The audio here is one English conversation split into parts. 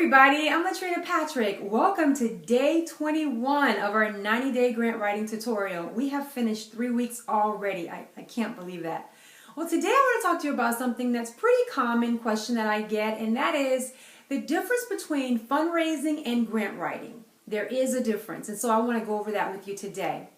everybody, I'm Latrina Patrick. Welcome to day 21 of our 90-day grant writing tutorial. We have finished 3 weeks already. I can't believe that. Well, today I want to talk to you about something that's pretty common question that I get, and that is the difference between fundraising and grant writing. There is a difference, and so I want to go over that with you today.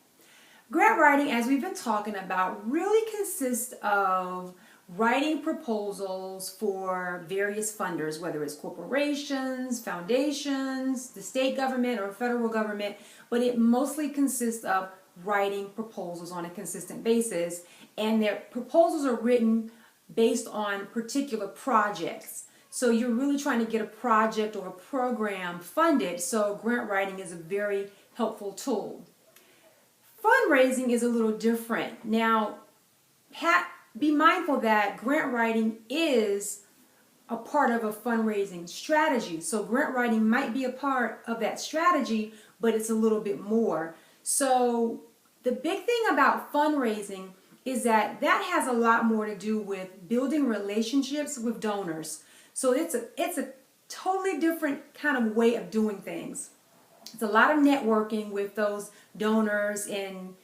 Grant writing, as we've been talking about, really consists of writing proposals for various funders, whether it's corporations, foundations, the state government or federal government, but it mostly consists of writing proposals on a consistent basis, and their proposals are written based on particular projects. So you're really trying to get a project or a program funded, so grant writing is a very helpful tool. Fundraising is a little different. Now, be mindful that grant writing is a part of a fundraising strategy. So grant writing might be a part of that strategy, but it's a little bit more. So the big thing about fundraising is that has a lot more to do with building relationships with donors. So it's a totally different kind of way of doing things. It's a lot of networking with those donors in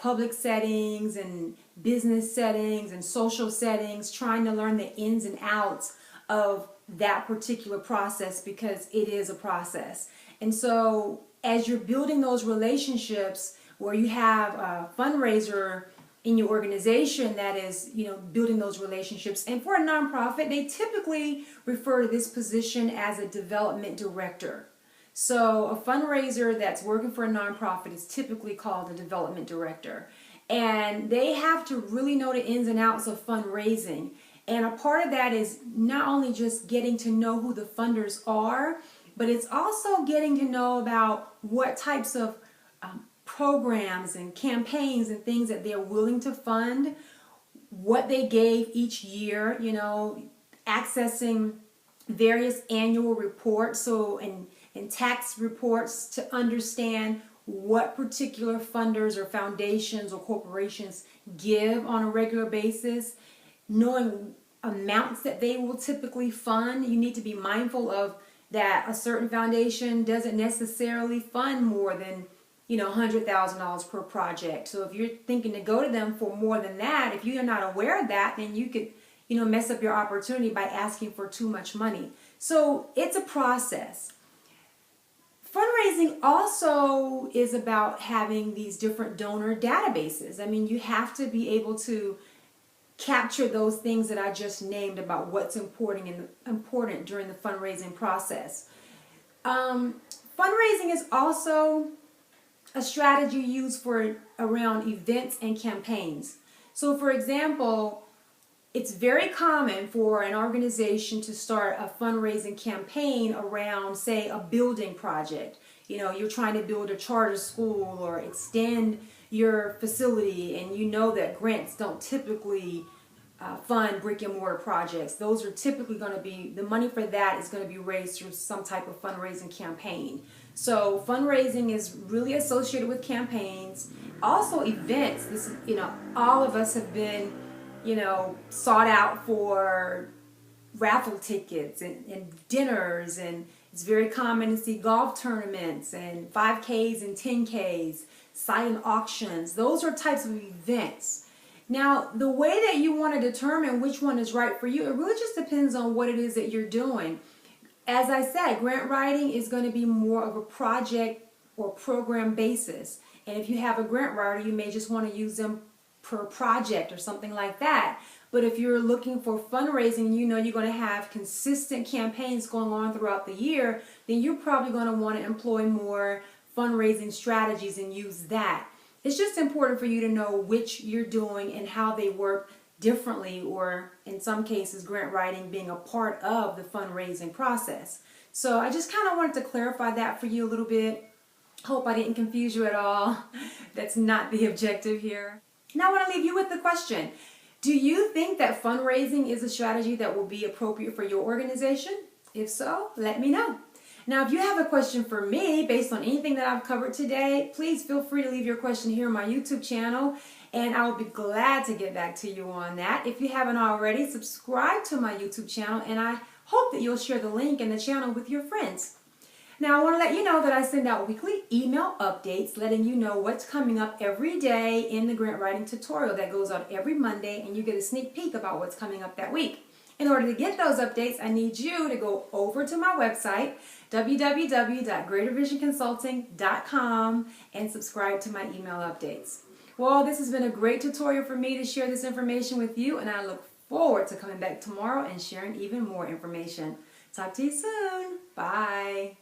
public settings and business settings and social settings, trying to learn the ins and outs of that particular process, because it is a process. And so as you're building those relationships, where you have a fundraiser in your organization that is building those relationships, and for a nonprofit they typically refer to this position as a development director. So a fundraiser that's working for a nonprofit is typically called a development director. And they have to really know the ins and outs of fundraising. And a part of that is not only just getting to know who the funders are, but it's also getting to know about what types of programs and campaigns and things that they're willing to fund, what they gave each year, accessing various annual reports and tax reports to understand what particular funders or foundations or corporations give on a regular basis, knowing amounts that they will typically fund. You need to be mindful of that a certain foundation doesn't necessarily fund more than $100,000 per project. So if you're thinking to go to them for more than that, if you're not aware of that, then you could mess up your opportunity by asking for too much money. So it's a process. Fundraising also is about having these different donor databases. I mean, you have to be able to capture those things that I just named about what's important during the fundraising process. Fundraising is also a strategy used around events and campaigns. So for example, it's very common for an organization to start a fundraising campaign around, say, a building project. You're trying to build a charter school or extend your facility, and you know that grants don't typically fund brick and mortar projects. Those are typically going to be, the money for that is going to be raised through some type of fundraising campaign. So fundraising is really associated with campaigns. Also events. This is, all of us have been sought out for raffle tickets and dinners, and it's very common to see golf tournaments and 5Ks and 10Ks, silent auctions. Those are types of events. Now, the way that you want to determine which one is right for you, it really just depends on what it is that you're doing. As I said, grant writing is going to be more of a project or program basis. And if you have a grant writer, you may just want to use them per project or something like that. But if you're looking for fundraising, you're going to have consistent campaigns going on throughout the year, then you're probably going to want to employ more fundraising strategies and use that. It's just important for you to know which you're doing and how they work differently, or in some cases grant writing being a part of the fundraising process. So I just kind of wanted to clarify that for you a little bit. Hope I didn't confuse you at all. That's not the objective here. Now I want to leave you with the question. Do you think that fundraising is a strategy that will be appropriate for your organization? If so, let me know. Now, if you have a question for me based on anything that I've covered today, please feel free to leave your question here on my YouTube channel, and I'll be glad to get back to you on that. If you haven't already, subscribe to my YouTube channel, and I Hope that you'll share the link and the channel with your friends. Now, I want to let you know that I send out weekly email updates letting you know what's coming up every day in the grant writing tutorial that goes out every Monday, and you get a sneak peek about what's coming up that week. In order to get those updates, I need you to go over to my website, www.greatervisionconsulting.com, and subscribe to my email updates. Well, this has been a great tutorial for me to share this information with you, and I look forward to coming back tomorrow and sharing even more information. Talk to you soon. Bye.